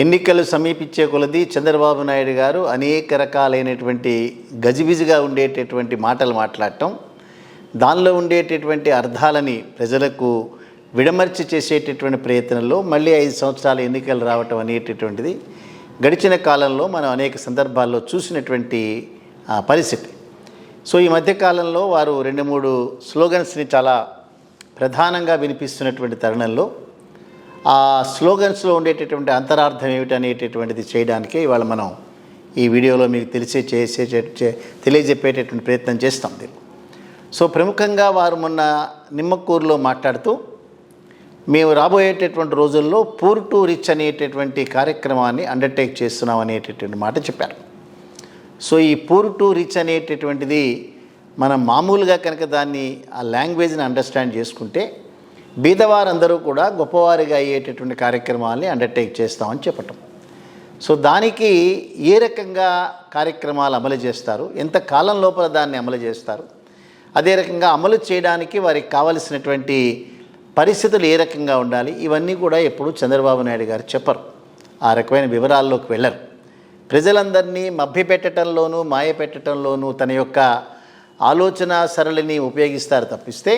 ఎన్నికలు సమీపించే కొలది చంద్రబాబు నాయుడు గారు అనేక రకాలైనటువంటి గజిబిజిగా ఉండేటటువంటి మాటలు మాట్లాడటం, దానిలో ఉండేటటువంటి అర్థాలని ప్రజలకు విడమర్చి చేసేటటువంటి ప్రయత్నంలో మళ్ళీ 5 సంవత్సరాల ఎన్నికలు రావటం అనేటటువంటిది గడిచిన కాలంలో మనం అనేక సందర్భాల్లో చూసినటువంటి పరిస్థితి. సో ఈ మధ్యకాలంలో వారు 2-3 స్లోగన్స్ని చాలా ప్రధానంగా వినిపిస్తున్నటువంటి తరుణంలో ఆ స్లోగన్స్లో ఉండేటటువంటి అంతరార్థం ఏమిటనేటటువంటిది చేయడానికే ఇవాళ మనం ఈ వీడియోలో మీకు తెలియజెప్పేటటువంటి ప్రయత్నం చేస్తాం. సో ప్రముఖంగా వారు మొన్న నిమ్మకూరులో మాట్లాడుతూ మేము రాబోయేటటువంటి రోజుల్లో పూర్ టు రిచ్ అనేటటువంటి కార్యక్రమాన్ని అండర్టేక్ చేస్తున్నాం అనేటటువంటి మాట చెప్పారు. సో ఈ పూర్ టు రిచ్ అనేటటువంటిది మనం మామూలుగా కనుక దాన్ని ఆ లాంగ్వేజ్ని అండర్స్టాండ్ చేసుకుంటే బీదవారందరూ కూడా గొప్పవారిగా అయ్యేటటువంటి కార్యక్రమాల్ని అండర్టేక్ చేస్తామని చెప్పటం. సో దానికి ఏ రకంగా కార్యక్రమాలు అమలు చేస్తారు, ఎంత కాలం లోపల దాన్ని అమలు చేస్తారు, అదే రకంగా అమలు చేయడానికి వారికి కావలసినటువంటి పరిస్థితులు ఏ రకంగా ఉండాలి, ఇవన్నీ కూడా ఎప్పుడు చంద్రబాబు నాయుడు గారు చెప్పరు. ఆ రకమైన వివరాల్లోకి వెళ్ళరు. ప్రజలందరినీ మభ్యపెట్టడంలోనూ మాయపెట్టడంలోనూ తన యొక్క ఆలోచన సరళిని ఉపయోగిస్తారు తప్పిస్తే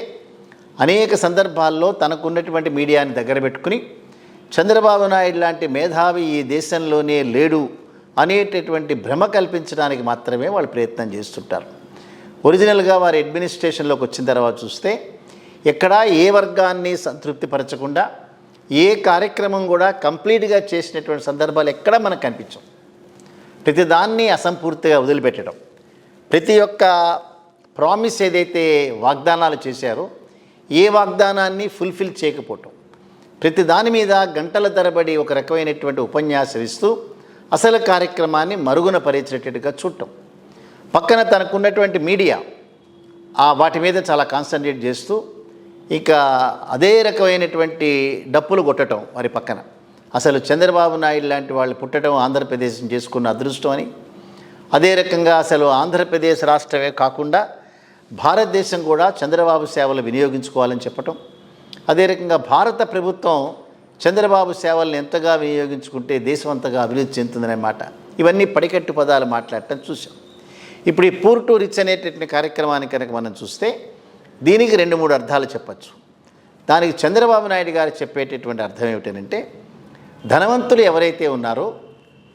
అనేక సందర్భాల్లో తనకున్నటువంటి మీడియాని దగ్గర పెట్టుకుని చంద్రబాబు నాయుడు లాంటి మేధావి ఈ దేశంలోనే లేడు అనేటటువంటి భ్రమ కల్పించడానికి మాత్రమే వాళ్ళు ప్రయత్నం చేస్తుంటారు. ఒరిజినల్గా వారి అడ్మినిస్ట్రేషన్లోకి వచ్చిన తర్వాత చూస్తే ఎక్కడా ఏ వర్గాన్ని సంతృప్తిపరచకుండా ఏ కార్యక్రమం కూడా కంప్లీట్గా చేసినటువంటి సందర్భాలు ఎక్కడా మనకు కనిపించవు. ప్రతిదాన్ని అసంపూర్తిగా వదిలిపెట్టడం, ప్రతి ఒక్క ప్రామిస్ ఏదైతే వాగ్దానాలు చేశారో ఏ వాగ్దానాన్ని ఫుల్ఫిల్ చేయకపోవటం, ప్రతి దాని మీద గంటల తరబడి ఒక రకమైనటువంటి ఉపన్యాసం ఇస్తూ అసలు కార్యక్రమాన్ని మరుగున పరిచేటట్టుగా చూడటం, పక్కన తనకున్నటువంటి మీడియా వాటి మీద చాలా కాన్సన్ట్రేట్ చేస్తూ ఇక అదే రకమైనటువంటి డప్పులు కొట్టడం వారి పక్కన. అసలు చంద్రబాబు నాయుడు లాంటి వాళ్ళు పుట్టడం ఆంధ్రప్రదేశ్ చేసుకున్న అదృష్టం అని, అదే రకంగా అసలు ఆంధ్రప్రదేశ్ రాష్ట్రమే కాకుండా భారతదేశం కూడా చంద్రబాబు సేవలు వినియోగించుకోవాలని చెప్పటం, అదే రకంగా భారత ప్రభుత్వం చంద్రబాబు సేవలను ఎంతగా వినియోగించుకుంటే దేశం అంతగా అభివృద్ధి చెందుతుందనే మాట, ఇవన్నీ పడికట్టు పదాలు మాట్లాడటం చూసాం. ఇప్పుడు ఈ పూర్ టు రిచ్ అనేటటువంటి కార్యక్రమాన్ని కనుక మనం చూస్తే దీనికి 2-3 అర్థాలు చెప్పచ్చు. దానికి చంద్రబాబు నాయుడు గారు చెప్పేటటువంటి అర్థం ఏమిటంటే, ధనవంతులు ఎవరైతే ఉన్నారో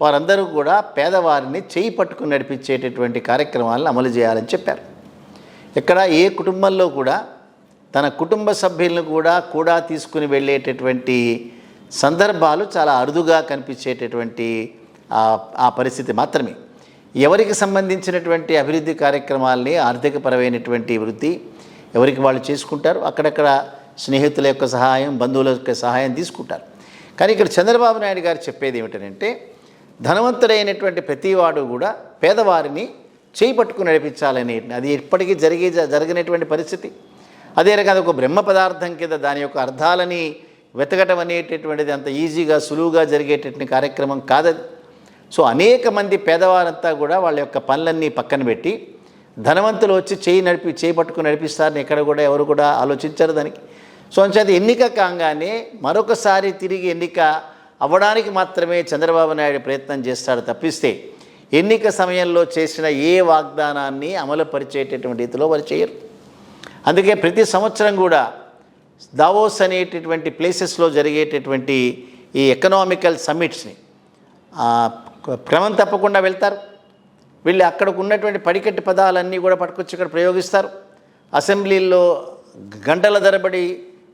వారందరూ కూడా పేదవారిని చేయి పట్టుకుని నడిపించేటటువంటి కార్యక్రమాలను అమలు చేయాలని చెప్పారు. ఎక్కడ ఏ కుటుంబంలో కూడా తన కుటుంబ సభ్యులను కూడా తీసుకుని వెళ్ళేటటువంటి సందర్భాలు చాలా అరుదుగా కనిపించేటటువంటి ఆ పరిస్థితి మాత్రమే. ఎవరికి సంబంధించినటువంటి అభివృద్ధి కార్యక్రమాలని, ఆర్థికపరమైనటువంటి వృద్ధి ఎవరికి వాళ్ళు చేసుకుంటారు, అక్కడక్కడ స్నేహితుల యొక్క సహాయం, బంధువుల యొక్క సహాయం తీసుకుంటారు. కానీ ఇక్కడ చంద్రబాబు నాయుడు గారు చెప్పేది ఏమిటంటే, ధనవంతుడైనటువంటి ప్రతివాడు కూడా పేదవారిని చేయి పట్టుకుని నడిపించాలని, అది ఎప్పటికీ జరిగినటువంటి పరిస్థితి. అదే రకంగా ఒక బ్రహ్మ పదార్థం కింద దాని యొక్క అర్థాలని వెతకటం అనేటటువంటిది అంత ఈజీగా సులువుగా జరిగేటటువంటి కార్యక్రమం కాదది. సో అనేక మంది పేదవారంతా కూడా వాళ్ళ యొక్క పనులన్నీ పక్కన పెట్టి ధనవంతులు వచ్చి చేయి పట్టుకుని నడిపిస్తారని ఎక్కడ కూడా ఎవరు కూడా ఆలోచించారు దానికి. సో అంచేది ఎన్నిక కాగానే మరొకసారి తిరిగి ఎన్నిక అవ్వడానికి మాత్రమే చంద్రబాబు నాయుడు ప్రయత్నం చేస్తాడు తప్పిస్తే ఎన్నిక సమయంలో చేసిన ఏ వాగ్దానాన్ని అమలు పరిచేటటువంటి రీతిలో వారు చేయరు. అందుకే ప్రతి సంవత్సరం కూడా దావోస్ అనేటటువంటి ప్లేసెస్లో జరిగేటటువంటి ఈ ఎకనామికల్ సమ్మిట్స్ని క్రమం తప్పకుండా వెళ్తారు. వీళ్ళు అక్కడికి ఉన్నటువంటి పడికట్టి పదాలన్నీ కూడా పట్టుకొచ్చి ఇక్కడ ప్రయోగిస్తారు. అసెంబ్లీల్లో గంటల తరబడి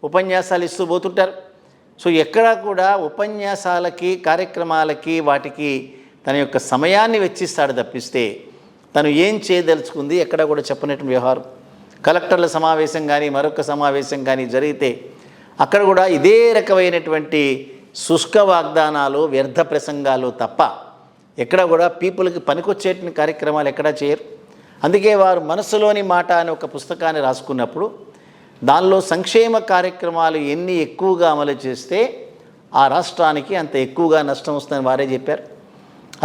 ఉపన్యాసాలు ఇస్తూ పోతుంటారు. సో ఎక్కడా కూడా ఉపన్యాసాలకి, కార్యక్రమాలకి, వాటికి తన యొక్క సమయాన్ని వెచ్చిస్తాడు తప్పిస్తే తను ఏం చేయదలుచుకుంది ఎక్కడా కూడా చెప్పనటువంటి వ్యవహారం. కలెక్టర్ల సమావేశం కానీ మరొక సమావేశం కానీ జరిగితే అక్కడ కూడా ఇదే రకమైనటువంటి శుష్క వాగ్దానాలు, వ్యర్థ ప్రసంగాలు తప్ప ఎక్కడ కూడా పీపుల్కి పనికొచ్చేటువంటి కార్యక్రమాలు ఎక్కడా చేయరు. అందుకే వారు మనసులోని మాట అనే ఒక పుస్తకాన్ని రాసుకున్నప్పుడు దానిలో సంక్షేమ కార్యక్రమాలు ఎన్ని ఎక్కువగా అమలు చేస్తే ఆ రాష్ట్రానికి అంత ఎక్కువగా నష్టం వస్తుందని వారే చెప్పారు.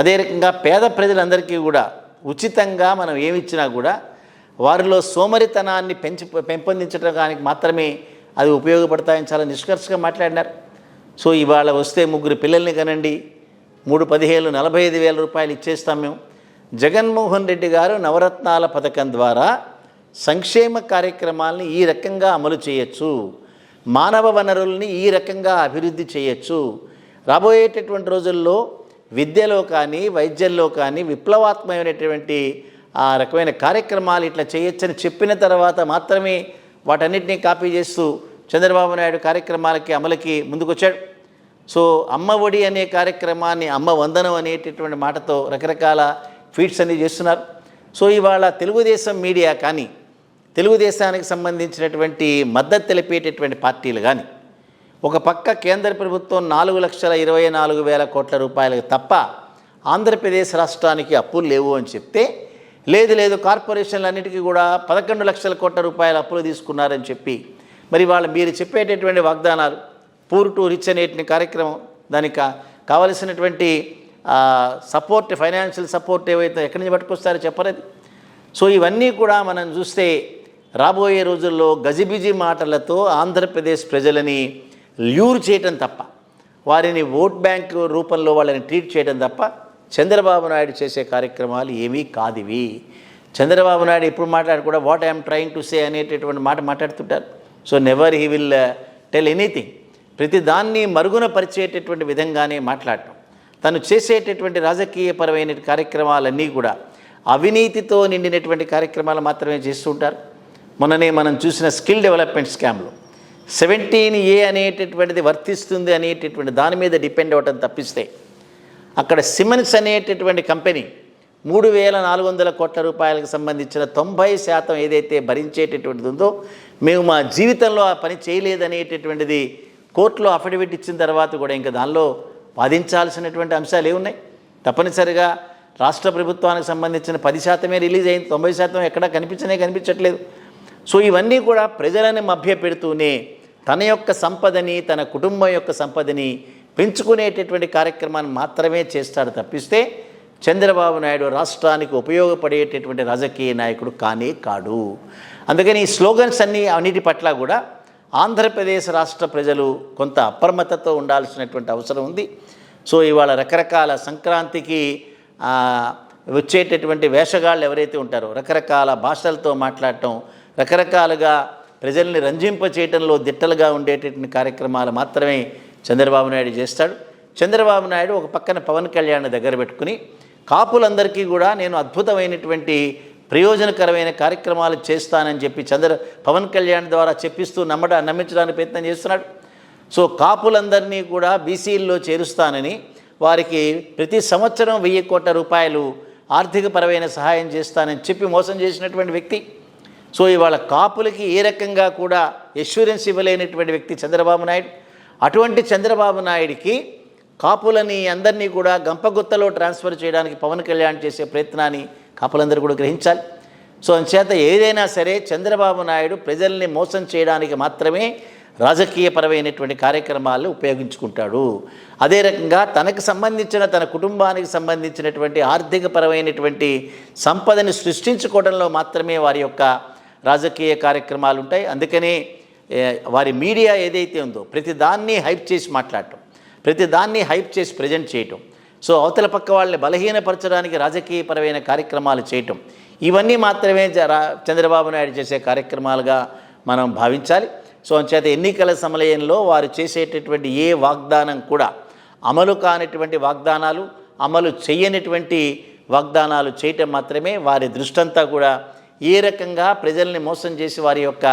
అదే రకంగా పేద ప్రజలందరికీ కూడా ఉచితంగా మనం ఏమిచ్చినా కూడా వారిలో సోమరితనాన్ని పెంపొందించడానికి మాత్రమే అది ఉపయోగపడతాయని చాలా నిష్కర్షగా మాట్లాడినారు. సో ఇవాళ వస్తే 3 పిల్లల్ని కనండి, 3 15 45,000 రూపాయలు ఇచ్చేస్తాం మేము. జగన్మోహన్ రెడ్డి గారు నవరత్నాల పథకం ద్వారా సంక్షేమ కార్యక్రమాలని ఈ రకంగా అమలు చేయొచ్చు, మానవ వనరుల్ని ఈ రకంగా అభివృద్ధి చేయొచ్చు. రాబోయేటటువంటి రోజుల్లో విద్యలో కానీ వైద్యంలో కానీ విప్లవాత్మకమైనటువంటి ఆ రకమైన కార్యక్రమాలు ఇట్లా చేయొచ్చని చెప్పిన తర్వాత మాత్రమే వాటన్నిటినీ కాపీ చేస్తూ చంద్రబాబు నాయుడు కార్యక్రమాలకి అమలుకి ముందుకొచ్చాడు. సో అమ్మ ఒడి అనే కార్యక్రమాన్ని అమ్మ వందనం అనేటటువంటి మాటతో రకరకాల ఫీట్స్ అన్నీ చేస్తున్నారు. సో ఇవాళ తెలుగుదేశం మీడియా కానీ తెలుగుదేశానికి సంబంధించినటువంటి మద్దతు తెలిపేటటువంటి పార్టీలు కానీ ఒక పక్క కేంద్ర ప్రభుత్వం 4,24,000 కోట్ల రూపాయలకు తప్ప ఆంధ్రప్రదేశ్ రాష్ట్రానికి అప్పులు లేవు అని చెప్తే, లేదు కార్పొరేషన్లన్నిటికీ కూడా 11 లక్షల కోట్ల రూపాయల అప్పులు తీసుకున్నారని చెప్పి మరి వాళ్ళు మీరు చెప్పేటటువంటి వాగ్దానాలు పూర్ టు రిచ్ అనేటి కార్యక్రమం దానికి కావలసినటువంటి సపోర్ట్ ఫైనాన్షియల్ సపోర్ట్ ఏవైతే ఎక్కడి నుంచి పట్టుకొస్తారో చెప్పలేదు. సో ఇవన్నీ కూడా మనం చూస్తే రాబోయే రోజుల్లో గజిబిజి మాటలతో ఆంధ్రప్రదేశ్ ప్రజలని ల్యూర్ చేయటం తప్ప, వారిని ఓట్ బ్యాంక్ రూపంలో వాళ్ళని ట్రీట్ చేయడం తప్ప చంద్రబాబు నాయుడు చేసే కార్యక్రమాలు ఏమీ కాదివి. చంద్రబాబు నాయుడు ఎప్పుడు మాట్లాడు కూడా what I'm trying to say అనేటటువంటి మాట మాట్లాడుతుంటారు. So never he will tell anything. ప్రతి దాన్ని మరుగున పరిచేటటువంటి విధంగానే మాట్లాడటం, తను చేసేటటువంటి రాజకీయపరమైన కార్యక్రమాలన్నీ కూడా అవినీతితో నిండినటువంటి కార్యక్రమాలు మాత్రమే చేస్తూ ఉంటారు. మొన్ననే మనం చూసిన స్కిల్ డెవలప్మెంట్ స్కామ్లో 17A అనేటటువంటిది వర్తిస్తుంది అనేటటువంటి దాని మీద డిపెండ్ అవ్వటం తప్పిస్తే అక్కడ సిమెన్స్ అనేటటువంటి కంపెనీ 3,400 కోట్ల రూపాయలకు సంబంధించిన 90% ఏదైతే భరించేటటువంటిది ఉందో మేము మా జీవితంలో ఆ పని చేయలేదనేటటువంటిది కోర్టులో అఫిడవిట్ ఇచ్చిన తర్వాత కూడా ఇంకా దానిలో వాదించాల్సినటువంటి అంశాలు ఏమున్నాయి? తప్పనిసరిగా రాష్ట్ర ప్రభుత్వానికి సంబంధించిన 10% రిలీజ్ అయింది, 90% ఎక్కడా కనిపించట్లేదు. సో ఇవన్నీ కూడా ప్రజలను మభ్యపెడుతూనే తన యొక్క సంపదని తన కుటుంబం యొక్క సంపదని పెంచుకునేటటువంటి కార్యక్రమాన్ని మాత్రమే చేస్తాడు తప్పిస్తే చంద్రబాబు నాయుడు రాష్ట్రానికి ఉపయోగపడేటటువంటి రాజకీయ నాయకుడు కానే కాడు. అందుకని ఈ స్లోగన్స్ అన్నిటి పట్ల కూడా ఆంధ్రప్రదేశ్ రాష్ట్ర ప్రజలు కొంత అప్రమత్తతో ఉండాల్సినటువంటి అవసరం ఉంది. సో ఇవాళ రకరకాల సంక్రాంతికి వచ్చేటటువంటి వేషగాళ్ళు ఎవరైతే ఉంటారో రకరకాల భాషలతో మాట్లాడటం, రకరకాలుగా ప్రజల్ని రంజింప చేయడంలో దిట్టలుగా ఉండేటటువంటి కార్యక్రమాలు మాత్రమే చంద్రబాబు నాయుడు చేస్తాడు. చంద్రబాబు నాయుడు ఒక పక్కన పవన్ కళ్యాణ్ దగ్గర పెట్టుకుని కాపులందరికీ కూడా నేను అద్భుతమైనటువంటి ప్రయోజనకరమైన కార్యక్రమాలు చేస్తానని చెప్పి పవన్ కళ్యాణ్ ద్వారా చెప్పిస్తూ నమ్మించడానికి ప్రయత్నం చేస్తున్నాడు. సో కాపులందరినీ కూడా బీసీల్లో చేరుస్తానని వారికి ప్రతి సంవత్సరం 1,000 కోట్ల రూపాయలు ఆర్థికపరమైన సహాయం చేస్తానని చెప్పి మోసం చేసినటువంటి వ్యక్తి. సో ఇవాళ కాపులకి ఏ రకంగా కూడా ఎష్యూరెన్స్ ఇవ్వలేనటువంటి వ్యక్తి చంద్రబాబు నాయుడు. అటువంటి చంద్రబాబు నాయుడికి కాపులని అందరినీ కూడా గంపగుత్తలో ట్రాన్స్ఫర్ చేయడానికి పవన్ కళ్యాణ్ చేసే ప్రయత్నాన్ని కాపులందరూ కూడా గ్రహించాలి. సో అంచేత ఏదైనా సరే చంద్రబాబు నాయుడు ప్రజల్ని మోసం చేయడానికి మాత్రమే రాజకీయపరమైనటువంటి కార్యక్రమాలను ఉపయోగించుకుంటాడు. అదే రకంగా తనకు సంబంధించిన తన కుటుంబానికి సంబంధించినటువంటి ఆర్థికపరమైనటువంటి సంపదని సృష్టించుకోవడంలో మాత్రమే వారి యొక్క రాజకీయ కార్యక్రమాలు ఉంటాయి. అందుకనే వారి మీడియా ఏదైతే ఉందో ప్రతి దాన్ని హైప్ చేసి మాట్లాడటం, ప్రతి దాన్ని హైప్ చేసి ప్రజెంట్ చేయటం, సో అవతల పక్క వాళ్ళని బలహీనపరచడానికి రాజకీయపరమైన కార్యక్రమాలు చేయటం, ఇవన్నీ మాత్రమే చంద్రబాబు నాయుడు చేసే కార్యక్రమాలుగా మనం భావించాలి. సో అంచేత ఎన్నికల సమయంలో వారు చేసేటటువంటి ఏ వాగ్దానం కూడా అమలు కానిటువంటి వాగ్దానాలు, అమలు చేయనటువంటి వాగ్దానాలు చేయటం మాత్రమే వారి దృష్టంతా కూడా ఏ రకంగా ప్రజల్ని మోసం చేసి వారి యొక్క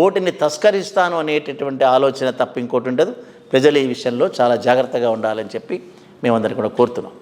ఓటుని తస్కరిస్తాను అనేటటువంటి ఆలోచన తప్ప ఇంకోటి ఉండదు. ప్రజలు ఈ విషయంలో చాలా జాగ్రత్తగా ఉండాలని చెప్పి మేమందరం కూడా కోరుతున్నాం.